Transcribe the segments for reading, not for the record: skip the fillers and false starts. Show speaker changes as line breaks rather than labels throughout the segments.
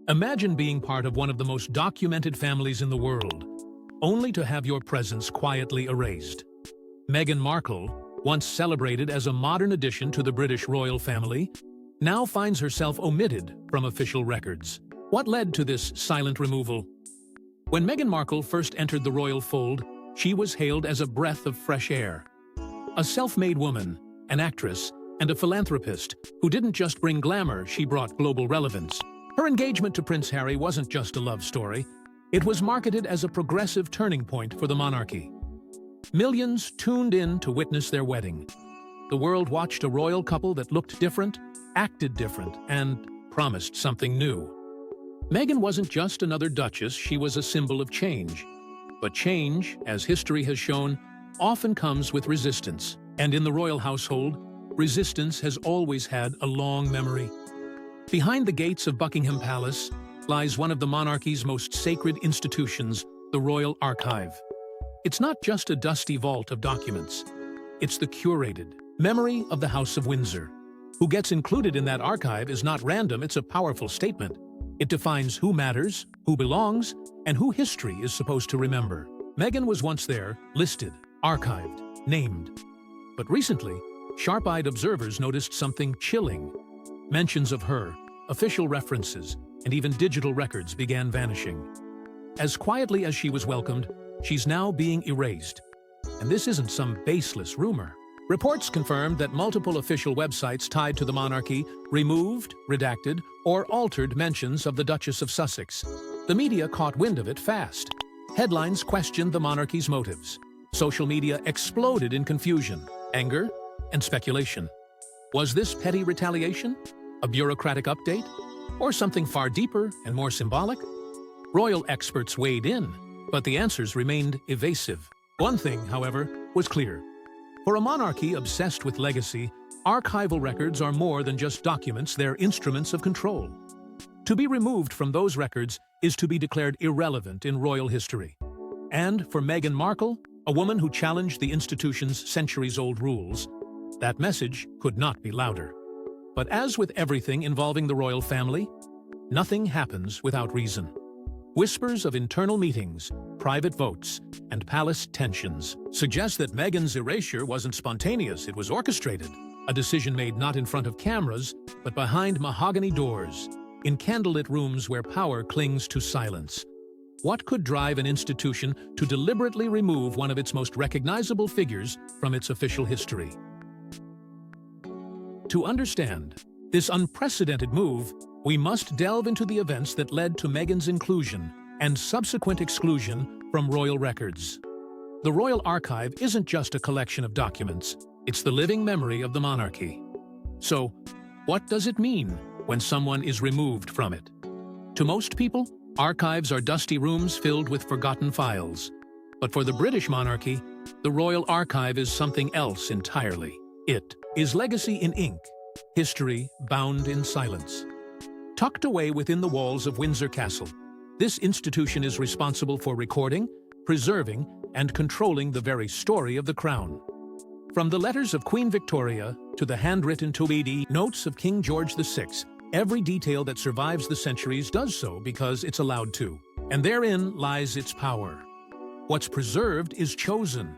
Imagine being part of one of the most documented families in the world, only to have your presence quietly erased. Meghan Markle, once celebrated as a modern addition to the British royal family, now finds herself omitted from official records. What led to this silent removal? When Meghan Markle first entered the royal fold, she was hailed as a breath of fresh air. A self-made woman, an actress, and a philanthropist who didn't just bring glamour, she brought global relevance. Her engagement to Prince Harry wasn't just a love story. It was marketed as a progressive turning point for the monarchy. Millions tuned in to witness their wedding. The world watched a royal couple that looked different, acted different, and promised something new. Meghan wasn't just another duchess, she was a symbol of change. But change, as history has shown, often comes with resistance. And in the royal household, resistance has always had a long memory. Behind the gates of Buckingham Palace lies one of the monarchy's most sacred institutions, the Royal Archive. It's not just a dusty vault of documents. It's the curated memory of the House of Windsor. Who gets included in that archive is not random, it's a powerful statement. It defines who matters, who belongs, and who history is supposed to remember. Meghan was once there, listed, archived, named. But recently, sharp-eyed observers noticed something chilling. Mentions of her, official references, and even digital records began vanishing. As quietly as she was welcomed, she's now being erased. And this isn't some baseless rumor. Reports confirmed that multiple official websites tied to the monarchy removed, redacted, or altered mentions of the Duchess of Sussex. The media caught wind of it fast. Headlines questioned the monarchy's motives. Social media exploded in confusion, anger, and speculation. Was this petty retaliation? A bureaucratic update? Or something far deeper and more symbolic? Royal experts weighed in, but the answers remained evasive. One thing, however, was clear. For a monarchy obsessed with legacy, archival records are more than just documents, they're instruments of control. To be removed from those records is to be declared irrelevant in royal history. And for Meghan Markle, a woman who challenged the institution's centuries-old rules, that message could not be louder. But as with everything involving the royal family, nothing happens without reason. Whispers of internal meetings, private votes, and palace tensions suggest that Meghan's erasure wasn't spontaneous, it was orchestrated. A decision made not in front of cameras, but behind mahogany doors, in candlelit rooms where power clings to silence. What could drive an institution to deliberately remove one of its most recognizable figures from its official history? To understand this unprecedented move, we must delve into the events that led to Meghan's inclusion and subsequent exclusion from royal records. The Royal Archive isn't just a collection of documents, it's the living memory of the monarchy. So, what does it mean when someone is removed from it? To most people, archives are dusty rooms filled with forgotten files. But for the British monarchy, the Royal Archive is something else entirely. It is legacy in ink, history bound in silence. Tucked away within the walls of Windsor Castle, this institution is responsible for recording, preserving, and controlling the very story of the crown. From the letters of Queen Victoria to the handwritten notes of King George VI, every detail that survives the centuries does so because it's allowed to. And therein lies its power. What's preserved is chosen.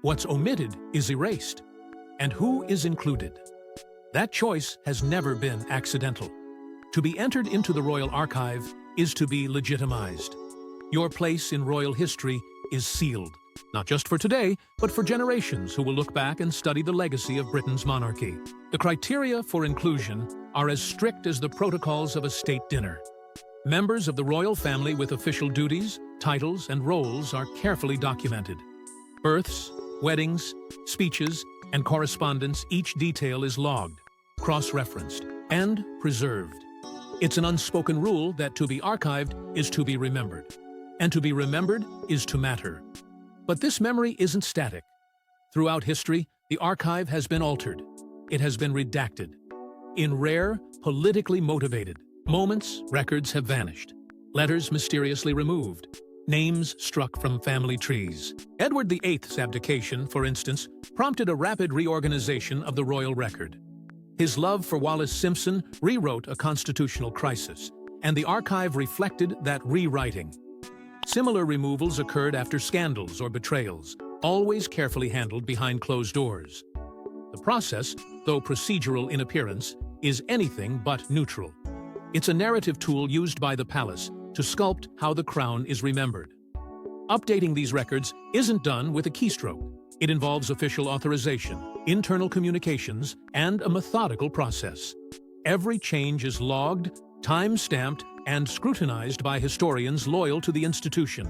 What's omitted is erased. And who is included? That choice has never been accidental. To be entered into the Royal Archive is to be legitimized. Your place in royal history is sealed, not just for today, but for generations who will look back and study the legacy of Britain's monarchy. The criteria for inclusion are as strict as the protocols of a state dinner. Members of the royal family with official duties, titles, and roles are carefully documented. Births, weddings, speeches, and correspondence, each detail is logged, cross-referenced, and preserved. It's an unspoken rule that to be archived is to be remembered, and to be remembered is to matter. But this memory isn't static. Throughout history, the archive has been altered. It has been redacted. In rare, politically motivated moments, records have vanished. Letters mysteriously removed. Names struck from family trees. Edward VIII's abdication, for instance, prompted a rapid reorganization of the royal record. His love for Wallis Simpson rewrote a constitutional crisis, and the archive reflected that rewriting. Similar removals occurred after scandals or betrayals, always carefully handled behind closed doors. The process, though procedural in appearance, is anything but neutral. It's a narrative tool used by the palace to sculpt how the crown is remembered. Updating these records isn't done with a keystroke. It involves official authorization, internal communications, and a methodical process. Every change is logged, time-stamped, and scrutinized by historians loyal to the institution,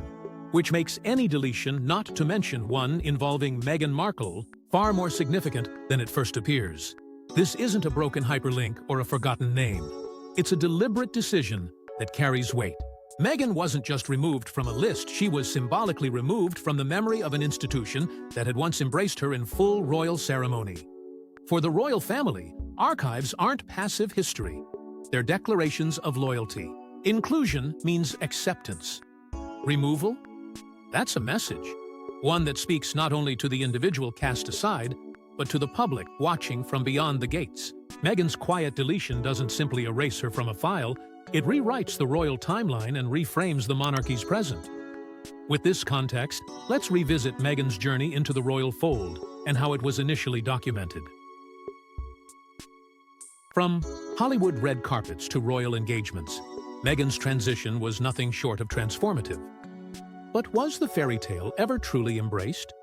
which makes any deletion, not to mention one involving Meghan Markle, far more significant than it first appears. This isn't a broken hyperlink or a forgotten name. It's a deliberate decision that carries weight. Meghan wasn't just removed from a list, she was symbolically removed from the memory of an institution that had once embraced her in full royal ceremony. For the royal family, archives aren't passive history. They're declarations of loyalty. Inclusion means acceptance. Removal? That's a message. One that speaks not only to the individual cast aside, but to the public watching from beyond the gates. Meghan's quiet deletion doesn't simply erase her from a file, it rewrites the royal timeline and reframes the monarchy's present. With this context, let's revisit Meghan's journey into the royal fold and how it was initially documented. From Hollywood red carpets to royal engagements, Meghan's transition was nothing short of transformative. But was the fairy tale ever truly embraced?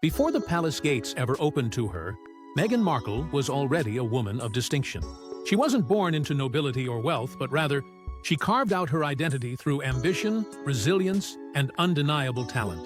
Before the palace gates ever opened to her, Meghan Markle was already a woman of distinction. She wasn't born into nobility or wealth, but rather, she carved out her identity through ambition, resilience, and undeniable talent.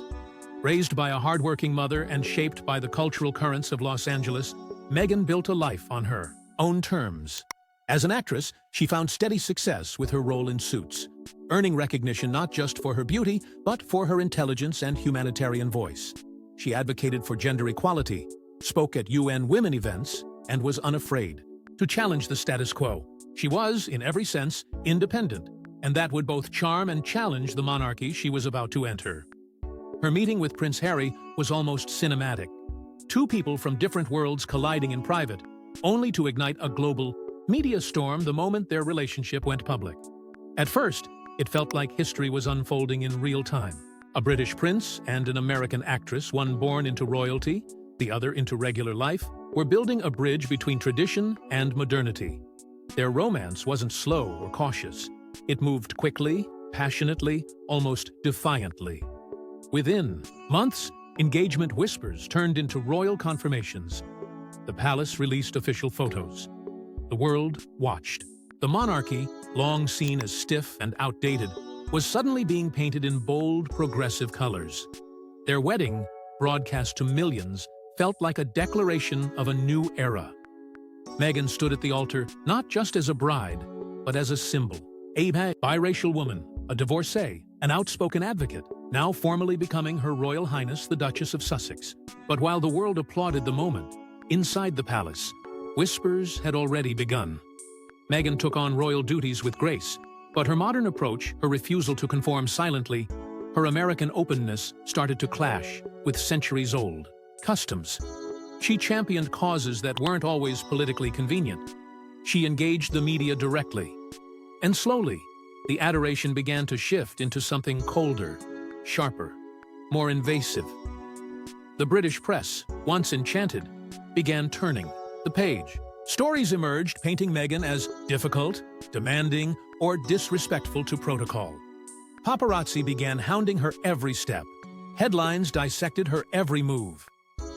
Raised by a hardworking mother and shaped by the cultural currents of Los Angeles, Meghan built a life on her own terms. As an actress, she found steady success with her role in Suits, earning recognition not just for her beauty, but for her intelligence and humanitarian voice. She advocated for gender equality, spoke at UN women events, and was unafraid to challenge the status quo. She was, in every sense, independent, and that would both charm and challenge the monarchy she was about to enter. Her meeting with Prince Harry was almost cinematic. Two people from different worlds colliding in private, only to ignite a global media storm the moment their relationship went public. At first, it felt like history was unfolding in real time. A British prince and an American actress, one born into royalty, the other into regular life, were building a bridge between tradition and modernity. Their romance wasn't slow or cautious. It moved quickly, passionately, almost defiantly. Within months, engagement whispers turned into royal confirmations. The palace released official photos. The world watched. The monarchy, long seen as stiff and outdated, was suddenly being painted in bold, progressive colors. Their wedding, broadcast to millions, felt like a declaration of a new era. Meghan stood at the altar not just as a bride, but as a symbol. A biracial woman, a divorcee, an outspoken advocate, now formally becoming Her Royal Highness the Duchess of Sussex. But while the world applauded the moment, inside the palace, whispers had already begun. Meghan took on royal duties with grace, but her modern approach, her refusal to conform silently, her American openness started to clash with centuries-old customs. She championed causes that weren't always politically convenient. She engaged the media directly. And slowly, the adoration began to shift into something colder, sharper, more invasive. The British press, once enchanted, began turning the page. Stories emerged painting Meghan as difficult, demanding, or disrespectful to protocol. Paparazzi began hounding her every step. Headlines dissected her every move.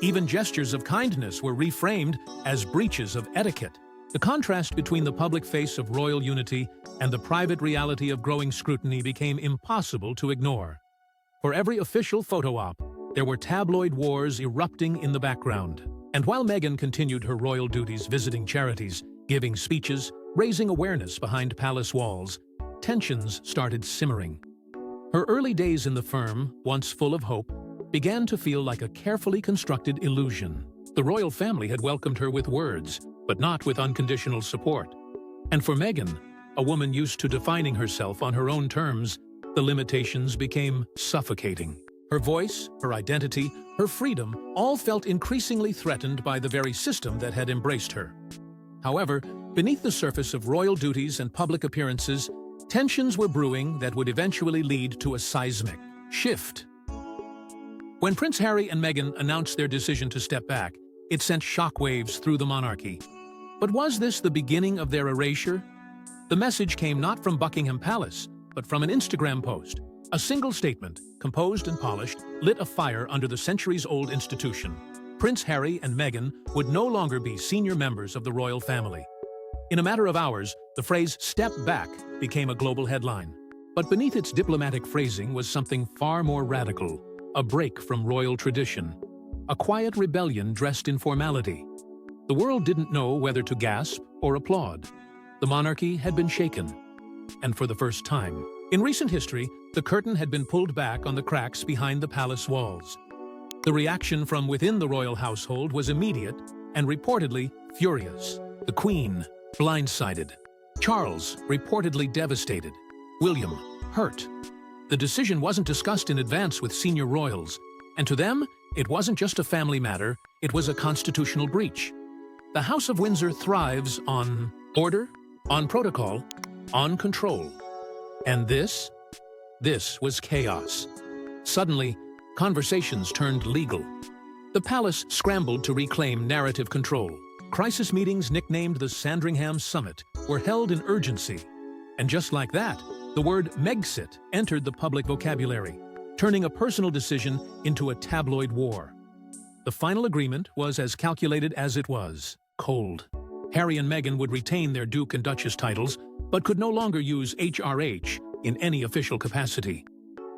Even gestures of kindness were reframed as breaches of etiquette. The contrast between the public face of royal unity and the private reality of growing scrutiny became impossible to ignore. For every official photo op, there were tabloid wars erupting in the background. And while Meghan continued her royal duties visiting charities, giving speeches, raising awareness behind palace walls, tensions started simmering. Her early days in the firm, once full of hope, began to feel like a carefully constructed illusion. The royal family had welcomed her with words, but not with unconditional support. And for Meghan, a woman used to defining herself on her own terms, the limitations became suffocating. Her voice, her identity, her freedom all felt increasingly threatened by the very system that had embraced her. However, beneath the surface of royal duties and public appearances, Tensions were brewing that would eventually lead to a seismic shift. When Prince Harry and Meghan announced their decision to step back, it sent shockwaves through the monarchy. But was this the beginning of their erasure? The message came not from Buckingham Palace, but from an Instagram post. A single statement, composed and polished, lit a fire under the centuries-old institution. Prince Harry and Meghan would no longer be senior members of the royal family. In a matter of hours, the phrase "step back" became a global headline. But beneath its diplomatic phrasing was something far more radical, a break from royal tradition, a quiet rebellion dressed in formality. The world didn't know whether to gasp or applaud. The monarchy had been shaken, and for the first time. In recent history, the curtain had been pulled back on the cracks behind the palace walls. The reaction from within the royal household was immediate and reportedly furious. The Queen, blindsided. Charles, reportedly devastated. William, hurt. The decision wasn't discussed in advance with senior royals, and to them, it wasn't just a family matter, it was a constitutional breach. The House of Windsor thrives on order, on protocol, on control. And this was chaos. Suddenly, conversations turned legal. The palace scrambled to reclaim narrative control. Crisis meetings, nicknamed the Sandringham Summit, were held in urgency. And just like that, the word Megxit entered the public vocabulary, turning a personal decision into a tabloid war. The final agreement was as calculated as it was, cold. Harry and Meghan would retain their Duke and Duchess titles, but could no longer use HRH in any official capacity.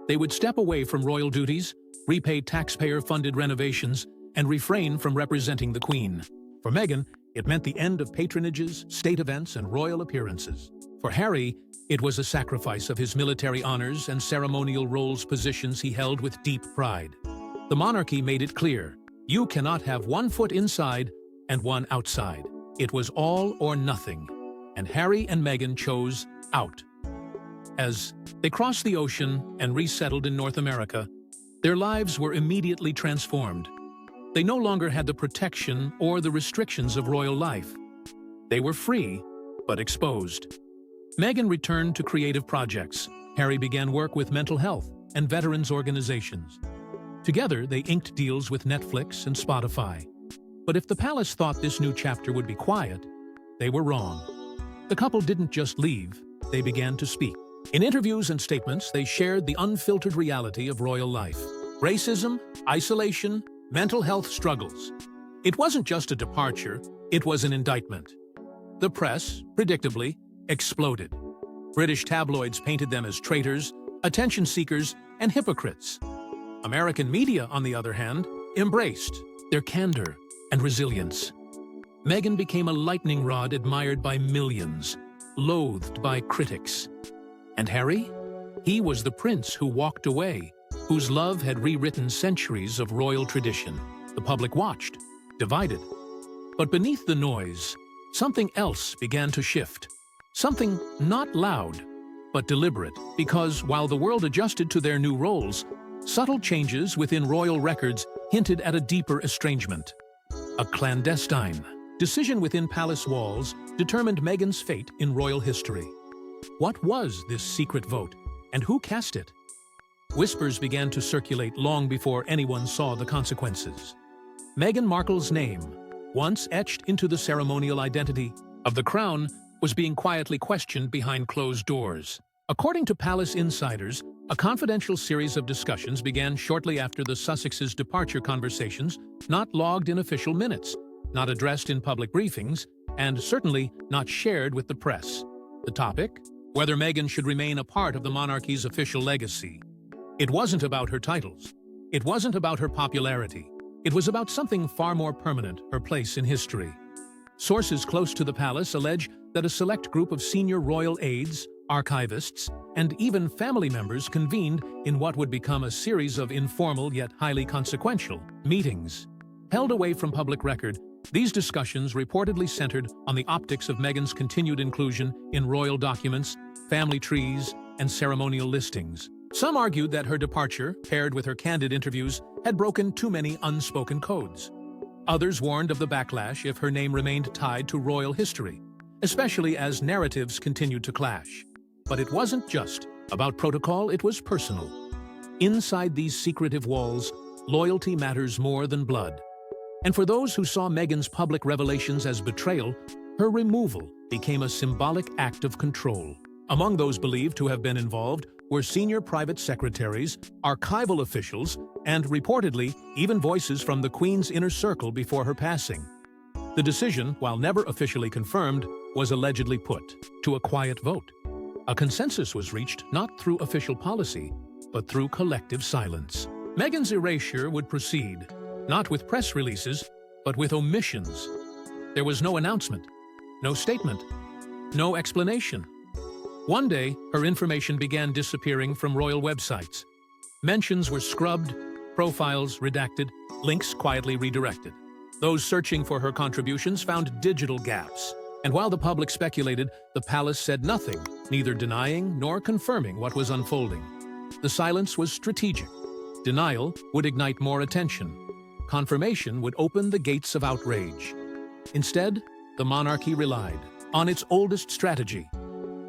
They would step away from royal duties, repay taxpayer-funded renovations, and refrain from representing the Queen. For Meghan, it meant the end of patronages, state events, and royal appearances. For Harry, it was a sacrifice of his military honors and ceremonial roles, positions he held with deep pride. The monarchy made it clear, you cannot have one foot inside and one outside. It was all or nothing, and Harry and Meghan chose out. As they crossed the ocean and resettled in North America, their lives were immediately transformed. They no longer had the protection or the restrictions of royal life. They were free, but exposed. Meghan returned to creative projects. Harry began work with mental health and veterans organizations. Together, they inked deals with Netflix and Spotify. But if the palace thought this new chapter would be quiet, they were wrong. The couple didn't just leave, they began to speak. In interviews and statements, they shared the unfiltered reality of royal life. Racism, isolation, mental health struggles. It wasn't just a departure, it was an indictment. The press, predictably, exploded. British tabloids painted them as traitors, attention seekers, and hypocrites. American media, on the other hand, embraced their candor and resilience. Meghan became a lightning rod admired by millions, loathed by critics. And Harry? He was the prince who walked away, whose love had rewritten centuries of royal tradition. The public watched, divided. But beneath the noise, something else began to shift. Something not loud, but deliberate, because while the world adjusted to their new roles, subtle changes within royal records hinted at a deeper estrangement. A clandestine decision within palace walls determined Meghan's fate in royal history. What was this secret vote, and who cast it? Whispers began to circulate long before anyone saw the consequences. Meghan Markle's name, once etched into the ceremonial identity of the crown, was being quietly questioned behind closed doors. According to palace insiders, a confidential series of discussions began shortly after the Sussexes' departure, conversations not logged in official minutes, not addressed in public briefings, and certainly not shared with the press. The topic? Whether Meghan should remain a part of the monarchy's official legacy. It wasn't about her titles. It wasn't about her popularity. It was about something far more permanent, her place in history. Sources close to the palace allege that a select group of senior royal aides, archivists, and even family members convened in what would become a series of informal yet highly consequential meetings. Held away from public record, these discussions reportedly centered on the optics of Meghan's continued inclusion in royal documents, family trees, and ceremonial listings. Some argued that her departure, paired with her candid interviews, had broken too many unspoken codes. Others warned of the backlash if her name remained tied to royal history, especially as narratives continued to clash. But it wasn't just about protocol, it was personal. Inside these secretive walls, loyalty matters more than blood. And for those who saw Meghan's public revelations as betrayal, her removal became a symbolic act of control. Among those believed to have been involved were senior private secretaries, archival officials, and reportedly, even voices from the Queen's inner circle before her passing. The decision, while never officially confirmed, was allegedly put to a quiet vote. A consensus was reached not through official policy, but through collective silence. Meghan's erasure would proceed, not with press releases, but with omissions. There was no announcement, no statement, no explanation. One day, her information began disappearing from royal websites. Mentions were scrubbed, profiles redacted, links quietly redirected. Those searching for her contributions found digital gaps. And while the public speculated, the palace said nothing, neither denying nor confirming what was unfolding. The silence was strategic. Denial would ignite more attention. Confirmation would open the gates of outrage. Instead, the monarchy relied on its oldest strategy: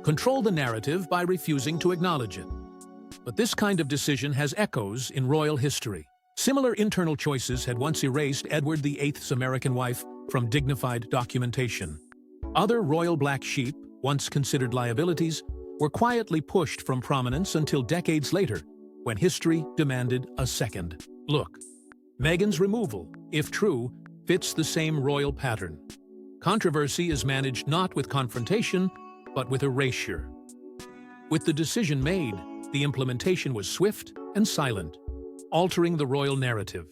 control the narrative by refusing to acknowledge it. But this kind of decision has echoes in royal history. Similar internal choices had once erased Edward VIII's American wife from dignified documentation. Other royal black sheep, once considered liabilities, were quietly pushed from prominence until decades later, when history demanded a second look. Meghan's removal, if true, fits the same royal pattern. Controversy is managed not with confrontation, but with erasure. With the decision made, the implementation was swift and silent, altering the royal narrative.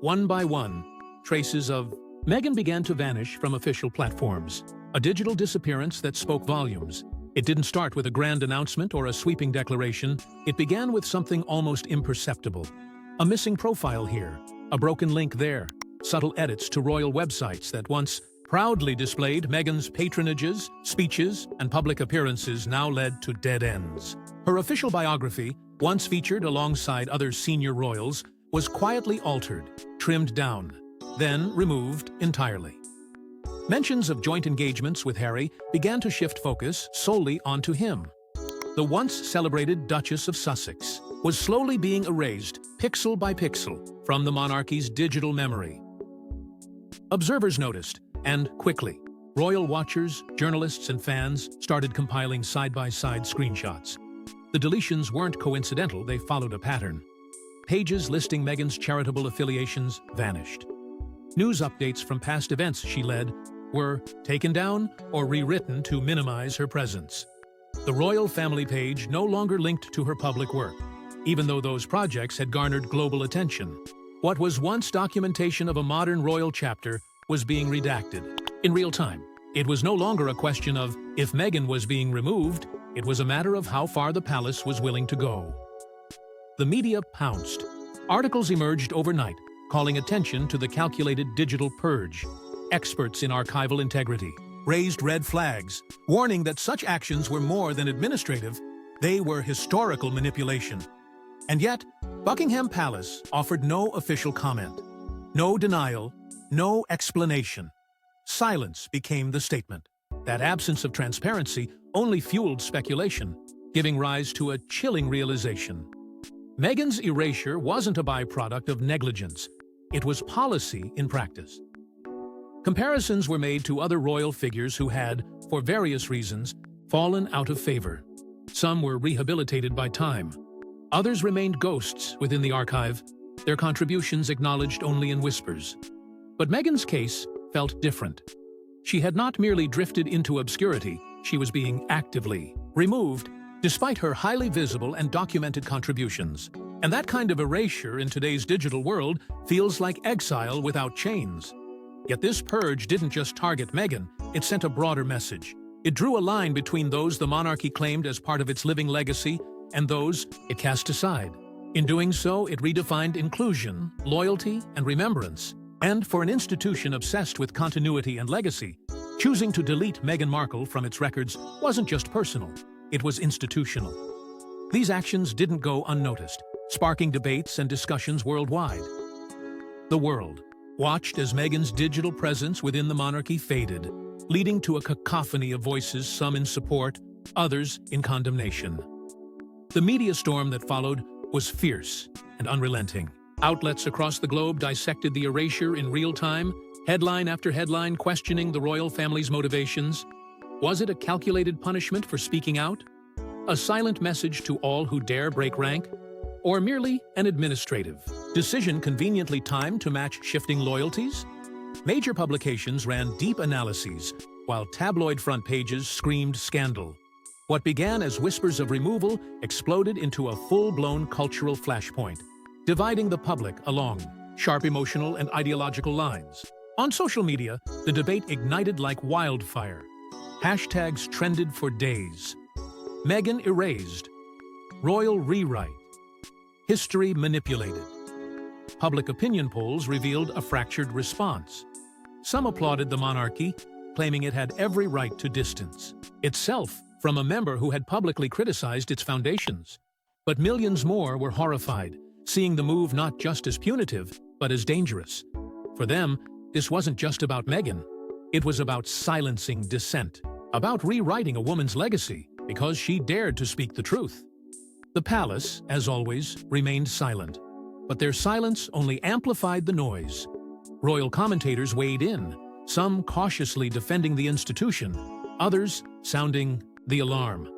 One by one, traces of Meghan began to vanish from official platforms, a digital disappearance that spoke volumes. It didn't start with a grand announcement or a sweeping declaration. It began with something almost imperceptible. A missing profile here, a broken link there, subtle edits to royal websites that once proudly displayed Meghan's patronages, speeches, and public appearances now led to dead ends. Her official biography, once featured alongside other senior royals, was quietly altered, trimmed down, then removed entirely. Mentions of joint engagements with Harry began to shift focus solely onto him. The once celebrated Duchess of Sussex was slowly being erased, pixel by pixel, from the monarchy's digital memory. Observers noticed, and quickly, royal watchers, journalists, and fans started compiling side-by-side screenshots. The deletions weren't coincidental, they followed a pattern. Pages listing Meghan's charitable affiliations vanished. News updates from past events she led were taken down or rewritten to minimize her presence. The royal family page no longer linked to her public work, even though those projects had garnered global attention. What was once documentation of a modern royal chapter was being redacted in real time. It was no longer a question of if Meghan was being removed, it was a matter of how far the palace was willing to go. The media pounced. Articles emerged overnight, calling attention to the calculated digital purge. Experts in archival integrity raised red flags, warning that such actions were more than administrative, they were historical manipulation. And yet, Buckingham Palace offered no official comment, no denial, no explanation. Silence became the statement. That absence of transparency only fueled speculation, giving rise to a chilling realization. Meghan's erasure wasn't a byproduct of negligence. It was policy in practice. Comparisons were made to other royal figures who had, for various reasons, fallen out of favor. Some were rehabilitated by time. Others remained ghosts within the archive, their contributions acknowledged only in whispers. But Meghan's case felt different. She had not merely drifted into obscurity, she was being actively removed, despite her highly visible and documented contributions. And that kind of erasure in today's digital world feels like exile without chains. Yet this purge didn't just target Meghan, it sent a broader message. It drew a line between those the monarchy claimed as part of its living legacy and those it cast aside. In doing so, it redefined inclusion, loyalty, and remembrance. And for an institution obsessed with continuity and legacy, choosing to delete Meghan Markle from its records wasn't just personal, it was institutional. These actions didn't go unnoticed, sparking debates and discussions worldwide. The world watched as Meghan's digital presence within the monarchy faded, leading to a cacophony of voices, some in support, others in condemnation. The media storm that followed was fierce and unrelenting. Outlets across the globe dissected the erasure in real time, headline after headline questioning the royal family's motivations. Was it a calculated punishment for speaking out? A silent message to all who dare break rank? Or merely an administrative decision conveniently timed to match shifting loyalties? Major publications ran deep analyses, while tabloid front pages screamed scandal. What began as whispers of removal exploded into a full-blown cultural flashpoint, dividing the public along sharp emotional and ideological lines. On social media, the debate ignited like wildfire. Hashtags trended for days. Meghan erased. Royal rewrite. History manipulated. Public opinion polls revealed a fractured response. Some applauded the monarchy, claiming it had every right to distance itself from a member who had publicly criticized its foundations. But millions more were horrified, seeing the move not just as punitive, but as dangerous. For them, this wasn't just about Meghan. It was about silencing dissent, about rewriting a woman's legacy because she dared to speak the truth. The palace, as always, remained silent, but their silence only amplified the noise. Royal commentators weighed in, some cautiously defending the institution, others sounding the alarm.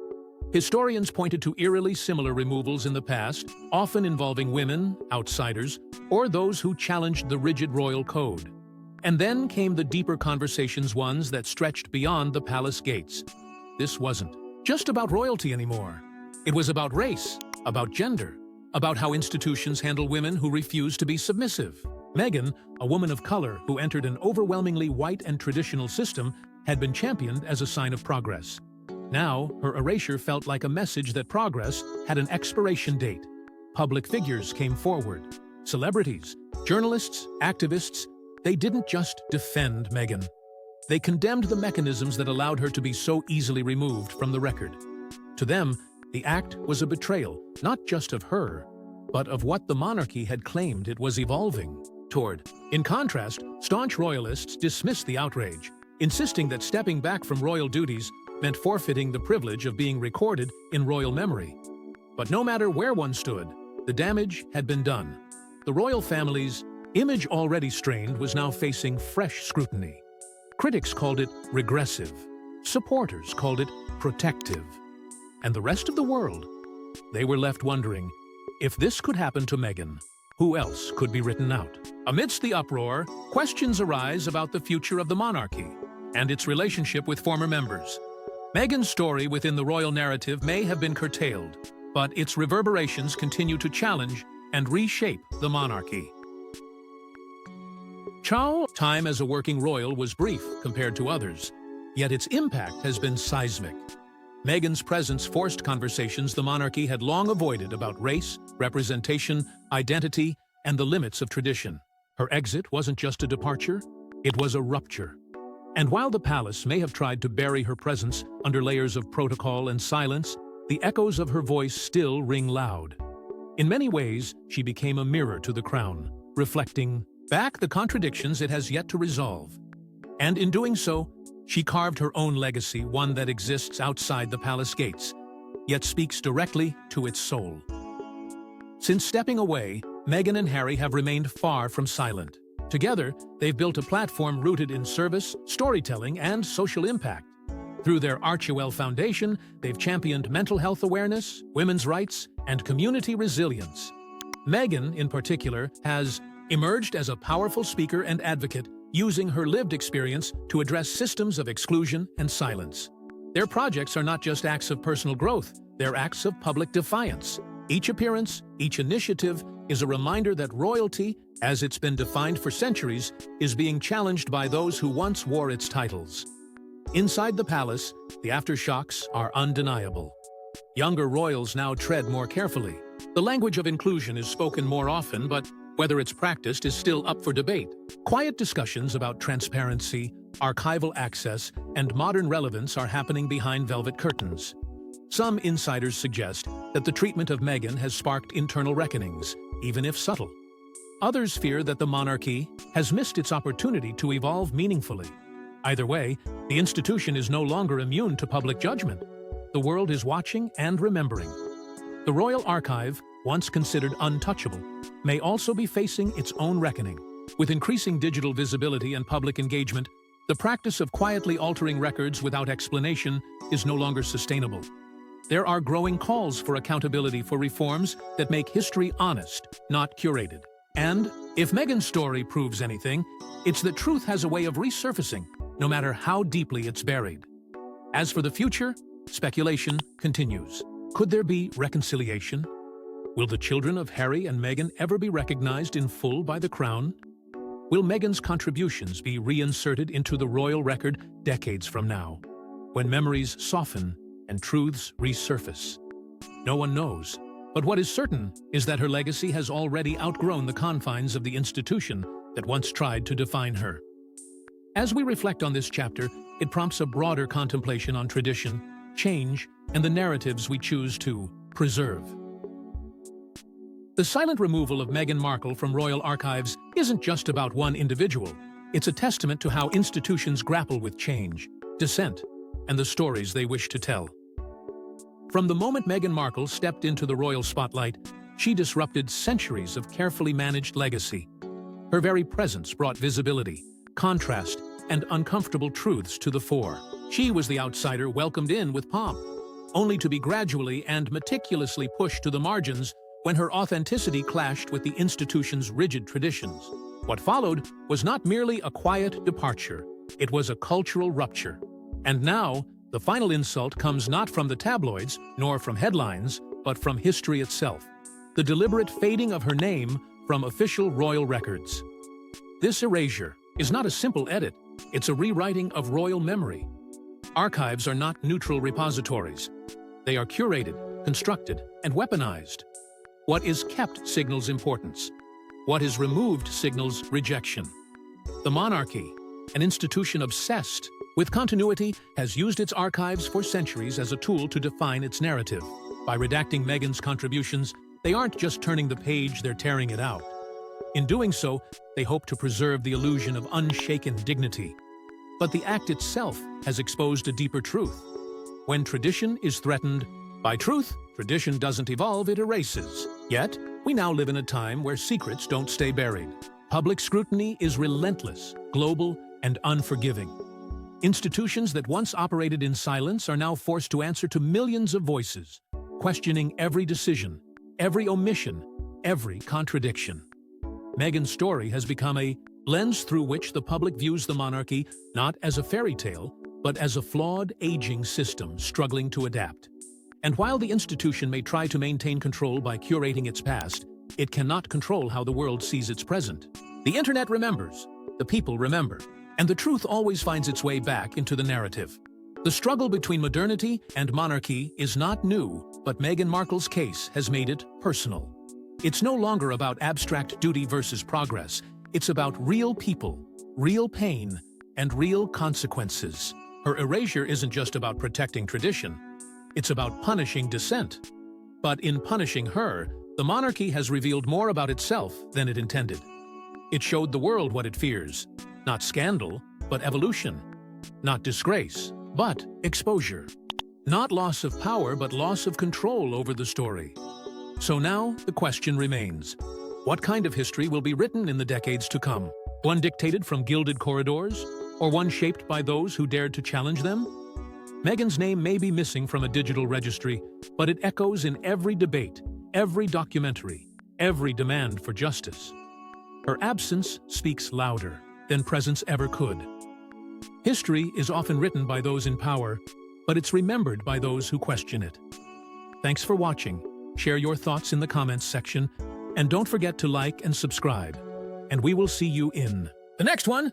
Historians pointed to eerily similar removals in the past, often involving women, outsiders, or those who challenged the rigid royal code. And then came the deeper conversations, ones that stretched beyond the palace gates. This wasn't just about royalty anymore. It was about race, about gender, about how institutions handle women who refuse to be submissive. Meghan, a woman of color who entered an overwhelmingly white and traditional system, had been championed as a sign of progress. Now, her erasure felt like a message that progress had an expiration date. Public figures came forward. Celebrities, journalists, activists, they didn't just defend Meghan. They condemned the mechanisms that allowed her to be so easily removed from the record. To them, the act was a betrayal, not just of her, but of what the monarchy had claimed it was evolving toward. In contrast, staunch royalists dismissed the outrage, insisting that stepping back from royal duties meant forfeiting the privilege of being recorded in royal memory. But no matter where one stood, the damage had been done. The royal family's image, already strained, was now facing fresh scrutiny. Critics called it regressive. Supporters called it protective. And the rest of the world, they were left wondering, if this could happen to Meghan, who else could be written out? Amidst the uproar, questions arise about the future of the monarchy and its relationship with former members. Meghan's story within the royal narrative may have been curtailed, but its reverberations continue to challenge and reshape the monarchy. Charles' time as a working royal was brief compared to others, yet its impact has been seismic. Meghan's presence forced conversations the monarchy had long avoided about race, representation, identity, and the limits of tradition. Her exit wasn't just a departure, it was a rupture. And while the palace may have tried to bury her presence under layers of protocol and silence, the echoes of her voice still ring loud. In many ways, she became a mirror to the crown, reflecting back the contradictions it has yet to resolve. And in doing so, she carved her own legacy, one that exists outside the palace gates, yet speaks directly to its soul. Since stepping away, Meghan and Harry have remained far from silent. Together, they've built a platform rooted in service, storytelling, and social impact. Through their Archewell Foundation, they've championed mental health awareness, women's rights, and community resilience. Meghan, in particular, has emerged as a powerful speaker and advocate, using her lived experience to address systems of exclusion and silence. Their projects are not just acts of personal growth, they're acts of public defiance. Each appearance, each initiative, is a reminder that royalty, as it's been defined for centuries, is being challenged by those who once wore its titles. Inside the palace, the aftershocks are undeniable. Younger royals now tread more carefully. The language of inclusion is spoken more often, but whether it's practiced is still up for debate. Quiet discussions about transparency, archival access, and modern relevance are happening behind velvet curtains. Some insiders suggest that the treatment of Meghan has sparked internal reckonings, even if subtle. Others fear that the monarchy has missed its opportunity to evolve meaningfully. Either way, the institution is no longer immune to public judgment. The the world is watching and remembering. The royal archive, once considered untouchable, may also be facing its own reckoning. With increasing digital visibility and public engagement, the practice of quietly altering records without explanation is no longer sustainable. There are growing calls for accountability for reforms that make history honest, not curated. And if Meghan's story proves anything, it's that truth has a way of resurfacing, no matter how deeply it's buried. As for the future, speculation continues. Could there be reconciliation? Will the children of Harry and Meghan ever be recognized in full by the Crown? Will Meghan's contributions be reinserted into the royal record decades from now, when memories soften and truths resurface? No one knows, but what is certain is that her legacy has already outgrown the confines of the institution that once tried to define her. As we reflect on this chapter, it prompts a broader contemplation on tradition, change, and the narratives we choose to preserve. The silent removal of Meghan Markle from royal archives isn't just about one individual. It's a testament to how institutions grapple with change, dissent, and the stories they wish to tell. From the moment Meghan Markle stepped into the royal spotlight, she disrupted centuries of carefully managed legacy. Her very presence brought visibility, contrast, and uncomfortable truths to the fore. She was the outsider welcomed in with pomp, only to be gradually and meticulously pushed to the margins when her authenticity clashed with the institution's rigid traditions. What followed was not merely a quiet departure, it was a cultural rupture. And now, the final insult comes not from the tabloids, nor from headlines, but from history itself. The deliberate fading of her name from official royal records. This erasure is not a simple edit, it's a rewriting of royal memory. Archives are not neutral repositories. They are curated, constructed, and weaponized. What is kept signals importance. What is removed signals rejection. The monarchy, an institution obsessed with continuity, has used its archives for centuries as a tool to define its narrative. By redacting Meghan's contributions, they aren't just turning the page, they're tearing it out. In doing so, they hope to preserve the illusion of unshaken dignity. But the act itself has exposed a deeper truth. When tradition is threatened by truth, tradition doesn't evolve, it erases. Yet, we now live in a time where secrets don't stay buried. Public scrutiny is relentless, global, and unforgiving. Institutions that once operated in silence are now forced to answer to millions of voices, questioning every decision, every omission, every contradiction. Meghan's story has become a lens through which the public views the monarchy not as a fairy tale, but as a flawed, aging system struggling to adapt. And while the institution may try to maintain control by curating its past, it cannot control how the world sees its present. The internet remembers, the people remember, and the truth always finds its way back into the narrative. The struggle between modernity and monarchy is not new, but Meghan Markle's case has made it personal. It's no longer about abstract duty versus progress. It's about real people, real pain, and real consequences. Her erasure isn't just about protecting tradition. It's about punishing dissent. But in punishing her, the monarchy has revealed more about itself than it intended. It showed the world what it fears. Not scandal, but evolution. Not disgrace, but exposure. Not loss of power, but loss of control over the story. So now, the question remains. What kind of history will be written in the decades to come? One dictated from gilded corridors? Or one shaped by those who dared to challenge them? Meghan's name may be missing from a digital registry, but it echoes in every debate, every documentary, every demand for justice. Her absence speaks louder than presence ever could. History is often written by those in power, but it's remembered by those who question it. Thanks for watching. Share your thoughts in the comments section, and don't forget to like and subscribe. And we will see you in the next one.